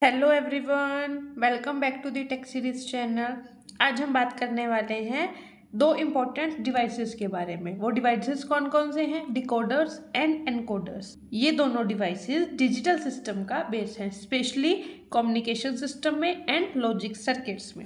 Hello everyone, welcome back to the tech series channel. आज हम बात करने वाले हैं दो इम्पोर्टेंट डिवाइसेस के बारे में। वो डिवाइसेस कौन कौन से हैं? Decoders and encoders. ये दोनों डिवाइसेस डिजिटल सिस्टम का बेस हैं, स्पेशली कम्युनिकेशन सिस्टम में एंड लॉजिक सर्किट्स में।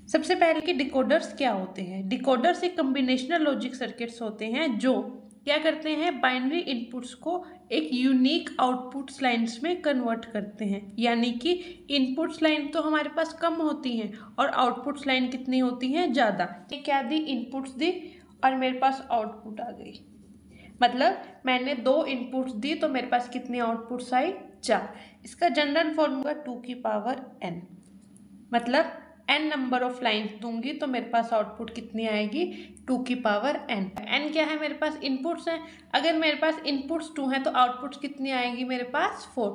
सबसे पहले कि डिकोडर्स क्या होते हैं। डिकोडर्स एक कम्बिनेशनल लॉजिक सर्किट्स होते हैं जो क्या करते हैं, बाइनरी इनपुट्स को एक यूनिक आउटपुट्स लाइन्स में कन्वर्ट करते हैं। यानी कि इनपुट्स लाइन तो हमारे पास कम होती हैं और आउटपुट्स लाइन कितनी होती हैं, ज़्यादा। ये क्या दी, इनपुट्स दी और मेरे पास आउटपुट आ गई। मतलब मैंने दो इनपुट्स दी तो मेरे पास कितनी आउटपुट्स आई, 4। इसका जनरल फॉर्मूला 2 की पावर n। मतलब n नंबर ऑफ लाइन्स दूंगी तो मेरे पास आउटपुट कितनी आएगी, 2 की पावर n। n क्या है, मेरे पास इनपुट्स हैं। अगर मेरे पास इनपुट्स 2 हैं तो आउटपुट्स कितनी आएगी मेरे पास, 4।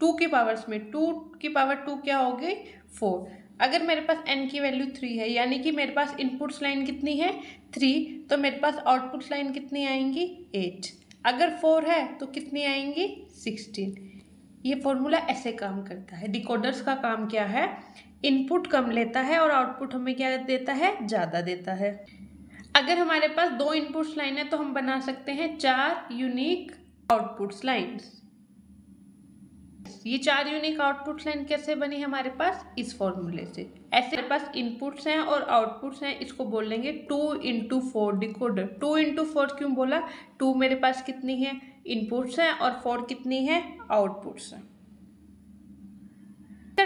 2 की पावर्स में 2 की पावर 2 क्या हो गई, 4। अगर मेरे पास n की वैल्यू 3 है, यानी कि मेरे पास इनपुट्स लाइन कितनी है, 3, तो मेरे पास आउटपुट्स लाइन कितनी आएंगी, 8। अगर 4 है तो कितनी आएंगी, 16। ये फॉर्मूला ऐसे काम करता है। डिकोडर्स का काम क्या है, इनपुट कम लेता है और आउटपुट हमें क्या देता है, ज़्यादा देता है। अगर हमारे पास दो इनपुट्स लाइन है तो हम बना सकते हैं 4 यूनिक आउटपुट्स लाइन्स। ये 4 यूनिक आउटपुट्स लाइन कैसे बनी हमारे पास, इस फॉर्मूले से। ऐसे हमारे पास इनपुट्स हैं और आउटपुट्स हैं, इसको बोलेंगे 2x4 डिकोडर। 2x4 क्यों बोला, 2 मेरे पास कितनी है, इनपुट्स हैं और 4 कितनी है, आउटपुट्स हैं।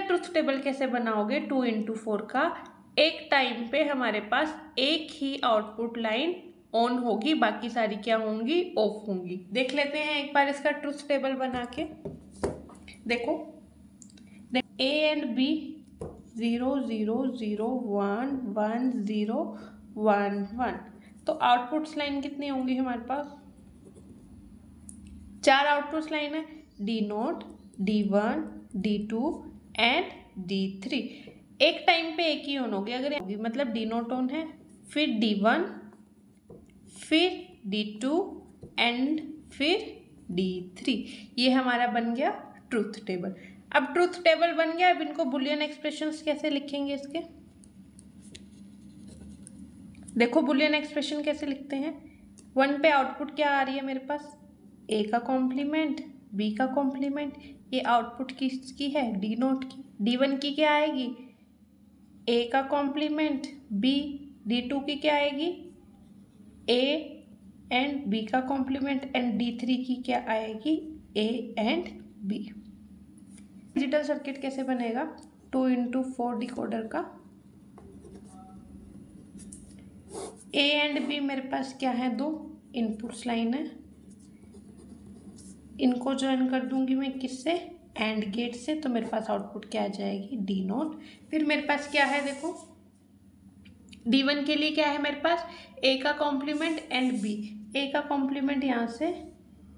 ट्रुथ टेबल कैसे बनाओगे 2x4 का, एक टाइम पे हमारे पास एक ही आउटपुट लाइन ऑन होगी, बाकी सारी क्या होंगी, ऑफ होंगी। देख लेते हैं एक बार इसका ट्रुथ टेबल बना के। देखो A एंड B 0 0 0 1 1 0 1 1, तो आउटपुट्स लाइन कितनी होंगी हमारे पास, 4 आउटपुट्स लाइन है, D0 D1 D2 and D3। एक टाइम पे एक ही ऑन होगी। अगर होगी मतलब D0 ऑन है, फिर D1, फिर D2 एंड फिर D3। ये हमारा बन गया ट्रूथ टेबल। अब ट्रूथ टेबल बन गया, अब इनको बुलियन एक्सप्रेशंस कैसे लिखेंगे इसके। देखो बुलियन एक्सप्रेशन कैसे लिखते हैं। 1 पे आउटपुट क्या आ रही है मेरे पास, A का कॉम्प्लीमेंट B का कॉम्प्लीमेंट। ये आउटपुट किसकी है, D0 की। D1 की क्या आएगी, A का कॉम्प्लीमेंट B। D2 की क्या आएगी, A एंड B का कॉम्प्लीमेंट एंड D3 की क्या आएगी, A and B। Digital circuit कैसे बनेगा 2x4 डिकोडर का। A एंड B मेरे पास क्या है, दो इनपुट्स लाइन है, इनको ज्वाइन कर दूंगी मैं किससे, एंड गेट से, तो मेरे पास आउटपुट क्या आ जाएगी, D0। फिर मेरे पास क्या है, देखो D1 के लिए क्या है मेरे पास, A का कॉम्प्लीमेंट एंड B। A का कॉम्प्लीमेंट यहाँ से,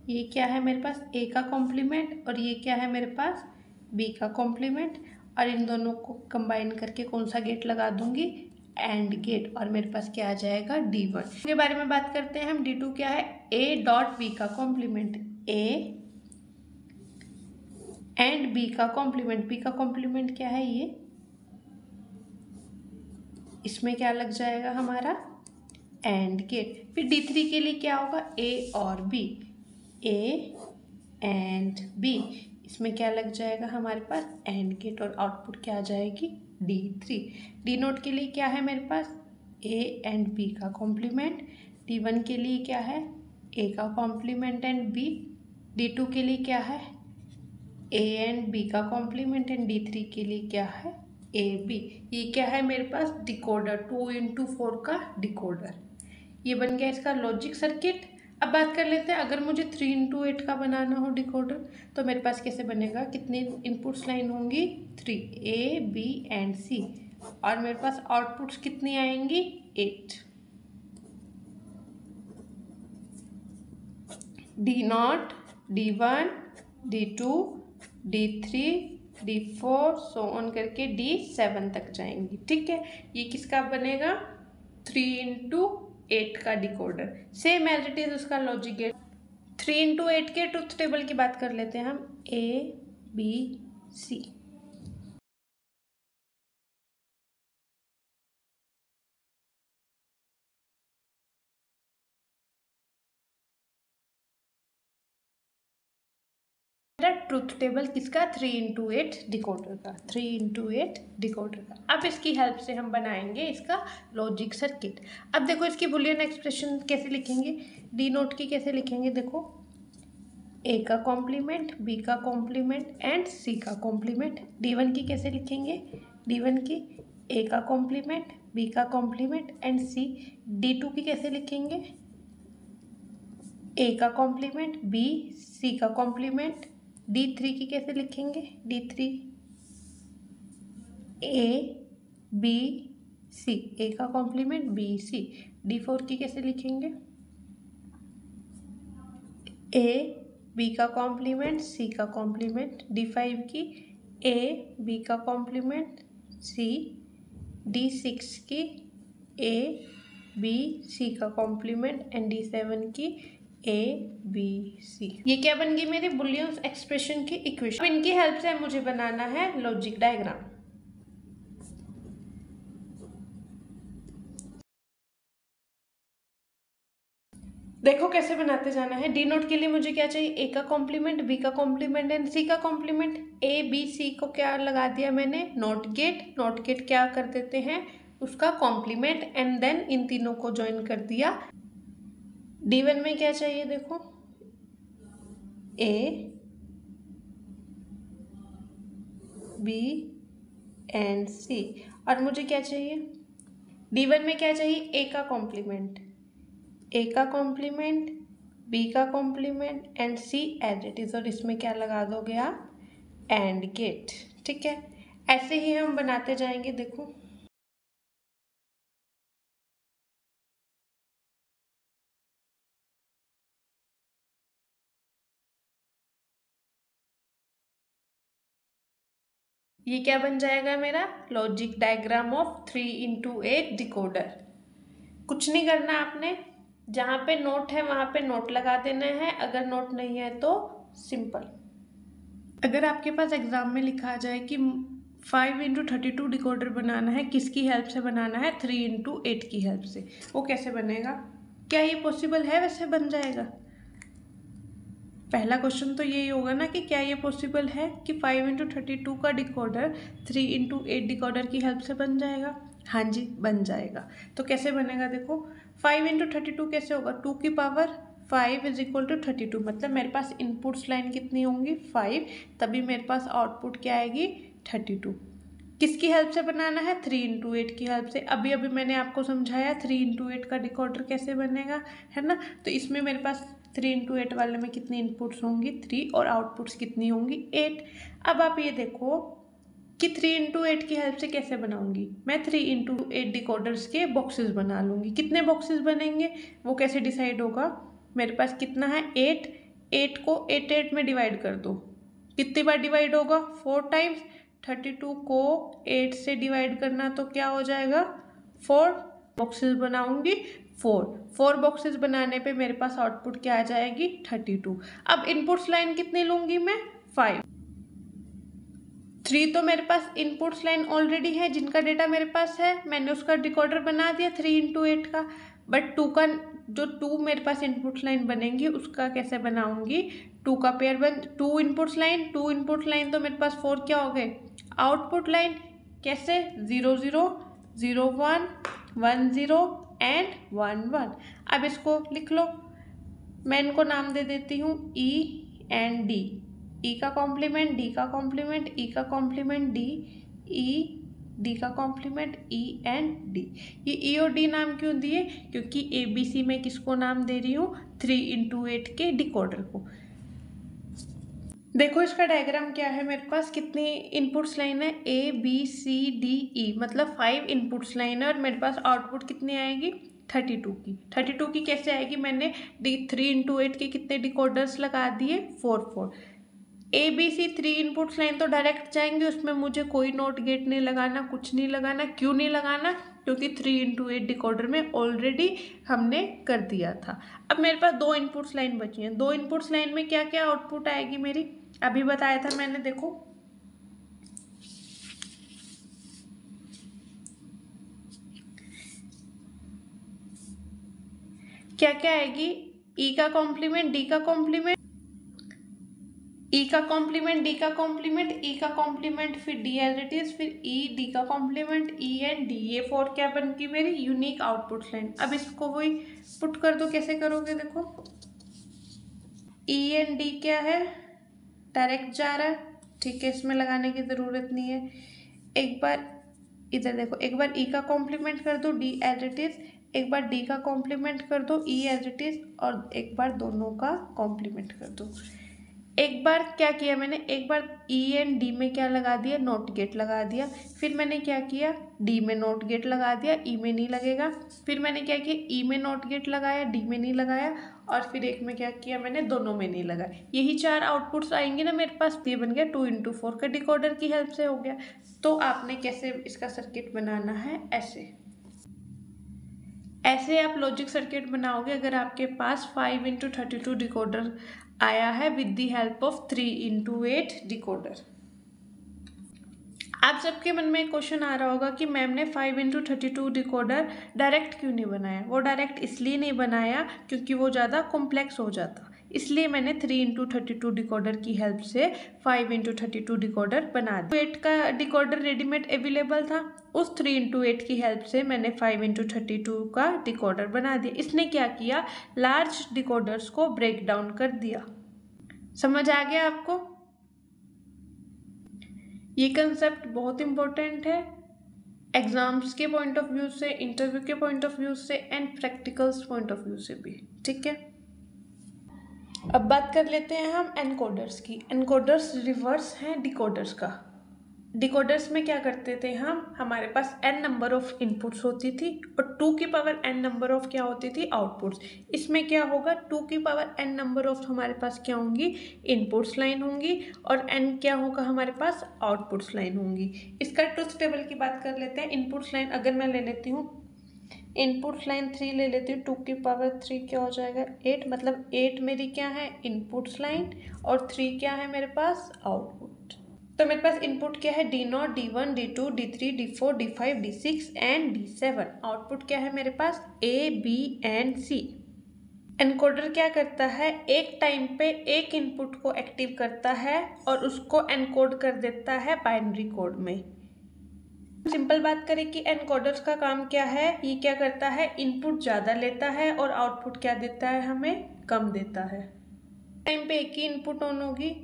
ये क्या है मेरे पास, A का कॉम्प्लीमेंट, और ये क्या है मेरे पास, B का कॉम्प्लीमेंट। और इन दोनों को कंबाइन करके कौन सा गेट लगा दूंगी, एंड गेट, और मेरे पास क्या आ जाएगा, D1। के बारे में बात करते हैं हम। D2 क्या है, A डॉट B का कॉम्प्लीमेंट, A एंड B का कॉम्प्लीमेंट। B का कॉम्प्लीमेंट क्या है, ये इसमें क्या लग जाएगा हमारा, एंड गेट। फिर D3 के लिए क्या होगा, A और B, A एंड B, इसमें क्या लग जाएगा हमारे पास, एंड गेट, और आउटपुट क्या आ जाएगी, D3। D0 के लिए क्या है मेरे पास, A एंड B का कॉम्प्लीमेंट। D1 के लिए क्या है, A का कॉम्प्लीमेंट एंड B। D2 के लिए क्या है, A एंड B का कॉम्प्लीमेंट एंड D3 के लिए क्या है, AB। ये क्या है मेरे पास, डिकोडर, 2x4 का डिकोडर। ये बन गया इसका लॉजिक सर्किट। अब बात कर लेते हैं, अगर मुझे 3x8 का बनाना हो डिकोडर तो मेरे पास कैसे बनेगा, कितनी इनपुट्स लाइन होंगी, 3, A B एंड C, और मेरे पास आउटपुट्स कितनी आएंगी, 8। D0 D1 D2 D3 D4 so on करके D7 तक जाएंगी। ठीक है, ये किसका बनेगा, 3x8 का decoder. Same as it is उसका लॉजिक गेट। 3x8 के ट्रुथ टेबल की बात कर लेते हैं हम। A B C. Truth table किसका? 3x8 डिकोडर का, 3x8 डिकोडर का। अब इसकी हेल्प से हम बनाएंगे इसका लॉजिक सर्किट। अब देखो इसकी बुलियन एक्सप्रेशन कैसे लिखेंगे, डी नोट की कैसे लिखेंगे, देखो ए का कॉम्प्लीमेंट, बी का कॉम्प्लीमेंट एंड सी का कॉम्प्लीमेंट। D1 की कैसे लिखेंगे, D1 की ए का कॉम्प्लीमेंट, बी का कॉम्प्लीमेंट एंड सी। D2 की कैसे लिखेंगे, ए का कॉम्प्लीमेंट, बी, सी का कॉम्प्लीमेंट। D3 की कैसे लिखेंगे, D3 ए बी सी, ए का कॉम्प्लीमेंट बी सी। D4 की कैसे लिखेंगे, ए बी का कॉम्प्लीमेंट सी का कॉम्प्लीमेंट। D5 की ए बी का कॉम्प्लीमेंट सी। D6 की ए बी सी का कॉम्प्लीमेंट एंड D7 की ए बी सी। ये क्या बन गई मेरी बुलियन एक्सप्रेशन की इक्वेशन। इनकी हेल्प से मुझे बनाना है लॉजिक डायग्राम। देखो कैसे बनाते जाना है। डी नोट के लिए मुझे क्या चाहिए, ए का कॉम्प्लीमेंट, बी का कॉम्प्लीमेंट एंड सी का कॉम्प्लीमेंट। ए बी सी को क्या लगा दिया मैंने, नॉट गेट। नॉट गेट क्या कर देते हैं, उसका कॉम्प्लीमेंट एंड देन इन तीनों को ज्वाइन कर दिया। D1 में क्या चाहिए, देखो ए बी एंड सी। और मुझे क्या चाहिए, D1 में क्या चाहिए, ए का कॉम्प्लीमेंट, ए का कॉम्प्लीमेंट, बी का complement and C as it is. और इसमें क्या लगा दोगे आप, एंड गेट। ठीक है, ऐसे ही हम बनाते जाएंगे। देखो ये क्या बन जाएगा मेरा logic diagram of 3x8 decoder. कुछ नहीं करना आपने, जहाँ पे नोट है वहाँ पे नोट लगा देना है, अगर नोट नहीं है तो सिंपल। अगर आपके पास एग्जाम में लिखा जाए कि 5x32 डिकोडर बनाना है, किसकी हेल्प से बनाना है, 3x8 की हेल्प से, वो कैसे बनेगा, क्या ये पॉसिबल है, वैसे बन जाएगा। पहला क्वेश्चन तो यही होगा ना कि क्या ये पॉसिबल है कि 5x32 का डिकोडर 3x8 डिकोडर की हेल्प से बन जाएगा। हाँ जी बन जाएगा। तो कैसे बनेगा, देखो 5x32 कैसे होगा, 2 की पावर 5 इज इक्वल टू 32। मतलब मेरे पास इनपुट्स लाइन कितनी होंगी 5, तभी मेरे पास आउटपुट क्या आएगी 32। किसकी हेल्प से बनाना है, 3x8 की हेल्प से। अभी अभी मैंने आपको समझाया 3x8 का डिकोडर कैसे बनेगा, है ना। तो इसमें मेरे पास 3x8 वाले में कितनी इनपुट्स होंगी 3 और आउटपुट्स कितनी होंगी 8। अब आप ये देखो कि 3x8 की हेल्प से कैसे बनाऊंगी मैं, 3x8 डिकोडर्स के बॉक्सेस बना लूँगी। कितने बॉक्सेस बनेंगे वो कैसे डिसाइड होगा, मेरे पास कितना है 8, 8 को 8 में डिवाइड कर दो, कितनी बार डिवाइड होगा 4 टाइम्स। 32 को 8 से डिवाइड करना तो क्या हो जाएगा 4 बॉक्सेस बनाऊंगी, 4 बॉक्सेस बनाने पे मेरे पास आउटपुट क्या आ जाएगी 32। अब इनपुट्स लाइन कितनी लूंगी मैं 5। 3 तो मेरे पास इनपुट्स लाइन ऑलरेडी है, जिनका डेटा मेरे पास है, मैंने उसका डिकोडर बना दिया 3x8 का। बट 2 का जो 2 मेरे पास इनपुट लाइन बनेंगी उसका कैसे बनाऊंगी, 2 का pair 2 inputs line, 2 input line तो मेरे पास 4 क्या हो गए आउटपुट लाइन। कैसे 0 0 0 1 1 0 एंड 1 1। अब इसको लिख लो, मैं इनको नाम दे देती हूँ ई एंड डी। ई का कॉम्प्लीमेंट, डी का कॉम्प्लीमेंट, ई का कॉम्प्लीमेंट डी, ई डी का कॉम्प्लीमेंट ई एंड डी। ये ई और डी नाम क्यों दिए, क्योंकि ए बी सी में किसको नाम दे रही हूँ 3x8 के डिकोडर को। देखो इसका डायग्राम क्या है, मेरे पास कितनी इनपुट्स लाइन है ए बी सी डी ई, मतलब 5 इनपुट्स लाइन है और मेरे पास आउटपुट कितनी आएगी 32 की। 32 की कैसे आएगी, मैंने 3x8 के कितने डिकोडर्स लगा दिए 4 A B C 3 inputs line तो डायरेक्ट जाएंगे, उसमें मुझे कोई नोट गेट नहीं लगाना, कुछ नहीं लगाना। क्यों नहीं लगाना, क्योंकि 3x8 डिकोडर में ऑलरेडी हमने कर दिया था। अब मेरे पास 2 इनपुट्स लाइन बची हैं, 2 इनपुट्स लाइन में क्या क्या आउटपुट आएगी मेरी, अभी बताया था मैंने। देखो क्या क्या आएगी, ई का कॉम्प्लीमेंट, डी का कॉम्प्लीमेंट, ई का कॉम्प्लीमेंट, डी का कॉम्प्लीमेंट, ई का कॉम्प्लीमेंट, फिर डी एज इट इज, फिर ई, डी का कॉम्प्लीमेंट, ई एंड डी। ये 4 क्या बन गई मेरी यूनिक आउटपुट लाइन। अब इसको वही पुट कर दो, कैसे करोगे देखो, ई एंड डी क्या है, डायरेक्ट जा रहा है, ठीक है, इसमें लगाने की ज़रूरत नहीं है। एक बार इधर देखो, एक बार ई का कॉम्प्लीमेंट कर दो, डी एज इट इज, एक बार डी का कॉम्प्लीमेंट कर दो, ई एज इट इज, और एक बार दोनों का कॉम्प्लीमेंट कर दो। एक बार क्या किया मैंने, एक बार ई एंड डी में क्या लगा दिया, नॉट गेट लगा दिया। फिर मैंने क्या किया, डी में नॉट गेट लगा दिया, ई में नहीं लगेगा। फिर मैंने क्या किया, ई में नॉट गेट लगाया, डी में नहीं लगाया, और फिर एक में क्या किया मैंने, दोनों में नहीं लगाया। यही 4 आउटपुट्स आएंगे ना मेरे पास। ये बन गया 2x4 का डिकोडर की हेल्प से हो गया। तो आपने कैसे इसका सर्किट बनाना है, ऐसे आप लॉजिक सर्किट बनाओगे अगर आपके पास 5x32 डिकोडर आया है with the help of 3x8 decoder. आप सबके मन में एक क्वेश्चन आ रहा होगा कि मैम ने 5x32 डिकोडर डायरेक्ट क्यों नहीं बनाया। वो डायरेक्ट इसलिए नहीं बनाया क्योंकि वो ज़्यादा कॉम्प्लेक्स हो जाता, इसलिए मैंने 3x32 डिकोडर की हेल्प से 5x32 डिकोडर बना दिया। 8 का डिकोडर रेडीमेड अवेलेबल था, उस 3x8 की हेल्प से मैंने 5x32 का डिकोडर बना दिया। इसने क्या किया, लार्ज डिकोडर्स को ब्रेक डाउन कर दिया। समझ आ गया आपको? ये कंसेप्ट बहुत इंपॉर्टेंट है एग्जाम्स के पॉइंट ऑफ व्यू से, इंटरव्यू के पॉइंट ऑफ व्यू से, and practicals point of view से भी, ठीक है। अब बात कर लेते हैं हम एनकोडर्स की। एनकोडर्स रिवर्स हैं डिकोडर्स का। डिकोडर्स में क्या करते थे हम, हमारे पास n नंबर ऑफ इनपुट्स होती थी और 2 की पावर n नंबर ऑफ क्या होती थी, आउटपुट्स। इसमें क्या होगा, 2 की पावर n नंबर ऑफ हमारे पास क्या होंगी, इनपुट्स लाइन होंगी, और n क्या होगा हमारे पास, आउटपुट्स लाइन होंगी। इसका ट्रुथ टेबल की बात कर लेते हैं। इनपुट्स लाइन अगर मैं ले लेती हूँ, इनपुट लाइन 3 ले लेती हूँ, 2 की पावर 3 क्या हो जाएगा, 8, मतलब 8 मेरी क्या है, इनपुट्स लाइन, और 3 क्या है मेरे पास, आउटपुट। तो मेरे पास इनपुट क्या है, D0, D1, D2, D3, D4, D5, D6 and D7। Output क्या है मेरे पास, A, B and C। Encoder क्या करता है, एक टाइम पे एक इनपुट को एक्टिव करता है और उसको एनकोड कर देता है बाइनरी कोड में। सिंपल बात करें कि एनकोडर्स का काम क्या है, ये क्या करता है, इनपुट ज़्यादा लेता है और आउटपुट क्या देता है, हमें कम देता है। टाइम पे एक ही इनपुट ऑन होगी,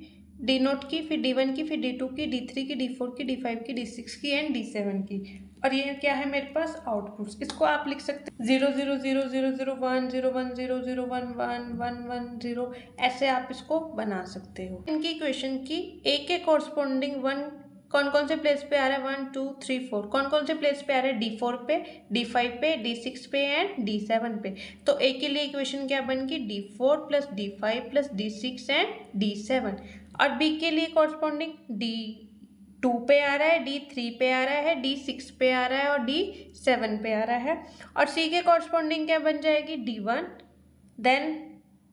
D0 की, फिर D1 की, फिर D2 की, D3 की, D4 की, D5 की, D6 की एंड D7 की, और ये क्या है मेरे पास, आउटपुट्स। इसको आप लिख सकते हैं 0 0 0 0 0 1 0 1 0 0 1 1 1 1 0, ऐसे आप इसको बना सकते हो। इनकी इक्वेशन की ए के कॉरस्पॉन्डिंग 1 कौन कौन से प्लेस पे आ रहा है, 1 2 3 4, कौन कौन से प्लेस पे आ रहा है, D4 पे, D5 पे, D6 पे एंड D7 पे। तो ए के लिए इक्वेशन क्या बन गई, D4 plus D5 plus D6 and D7। और बी के लिए कॉरस्पॉन्डिंग D2 पे आ रहा है, D3 पे आ रहा है, D6 पे आ रहा है और D7 पे आ रहा है। और सी के कॉरस्पॉन्डिंग क्या बन जाएगी, D1 then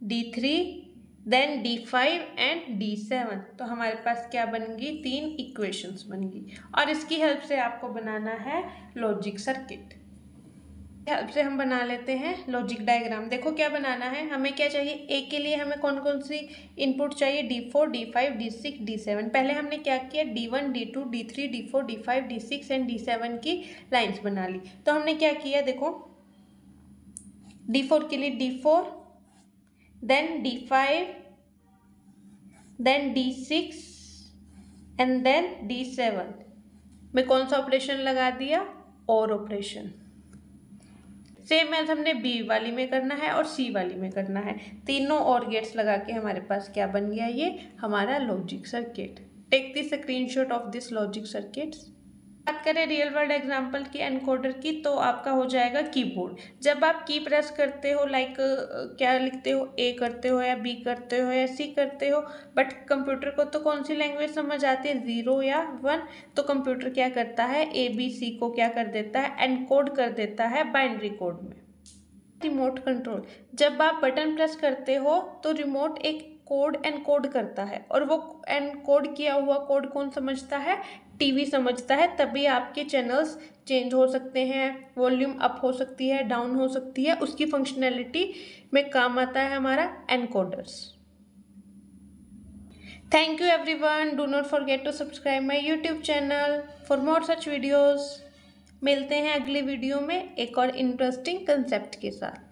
D3 then D5 and D7। तो हमारे पास क्या बन गई, 3 इक्वेशंस बन गई। और इसकी हेल्प से आपको बनाना है लॉजिक सर्किट। हेल्प से हम बना लेते हैं लॉजिक डायग्राम। देखो क्या बनाना है, हमें क्या चाहिए, ए के लिए हमें कौन कौन सी इनपुट चाहिए, D4 D5 D6 D7। पहले हमने क्या किया, D1 D2 D3 D4 D5 D6 and D7 की लाइंस बना ली। तो हमने क्या किया, देखो D4 के लिए D4 then D5 then D6 and then D7 में कौन सा ऑपरेशन लगा दिया, और ऑपरेशन। सेम मैथ हमने बी वाली में करना है और सी वाली में करना है। तीनों और गेट्स लगा के हमारे पास क्या बन गया, ये हमारा logic circuit. Take the screenshot of this logic circuits. बात करें रियल वर्ल्ड एग्जांपल की एनकोडर की, तो आपका हो जाएगा कीबोर्ड। जब आप की प्रेस करते हो, लाइक क्या लिखते हो, ए करते हो या बी करते हो या सी करते हो, बट कंप्यूटर को तो कौन सी लैंग्वेज समझ आती है, 0 या 1। तो कंप्यूटर क्या करता है, ए बी सी को क्या कर देता है, एनकोड कर देता है बाइनरी कोड में। रिमोट कंट्रोल, जब आप बटन प्रेस करते हो तो रिमोट एक कोड एनकोड करता है, और वो एनकोड किया हुआ कोड कौन समझता है? टीवी समझता है। तभी आपके चैनल्स चेंज हो सकते हैं, वॉल्यूम अप हो सकती है, डाउन हो सकती है, उसकी फंक्शनैलिटी में काम आता है हमारा encoders. Thank you everyone, do not forget to subscribe my YouTube channel for more such videos. मिलते हैं अगली वीडियो में एक और इंटरेस्टिंग कंसेप्ट के साथ।